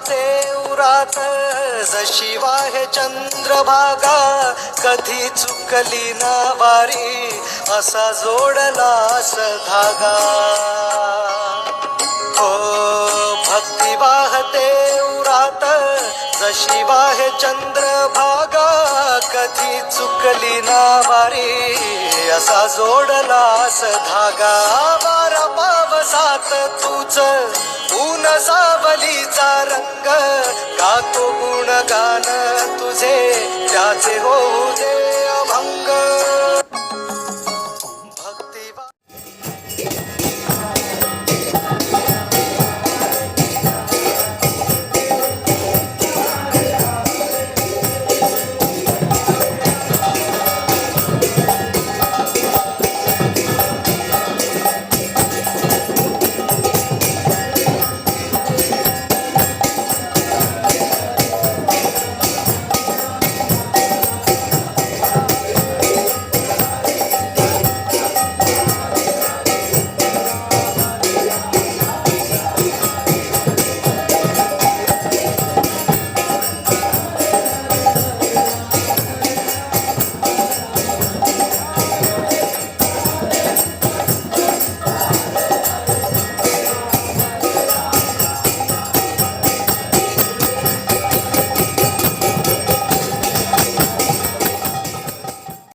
वाहते उरात जशी वाहे चंद्रभागा कधी चुकली ना वारी असा जोडलास धागा हो भक्ती वाहते उरात जशी वाहे चंद्रभागा कधी चुकली ना वारी असा जोडलास धागा वारा पावसात तूच ऊन सावलीचा रंग गातो गुणगान तुझे त्याचे होऊ दे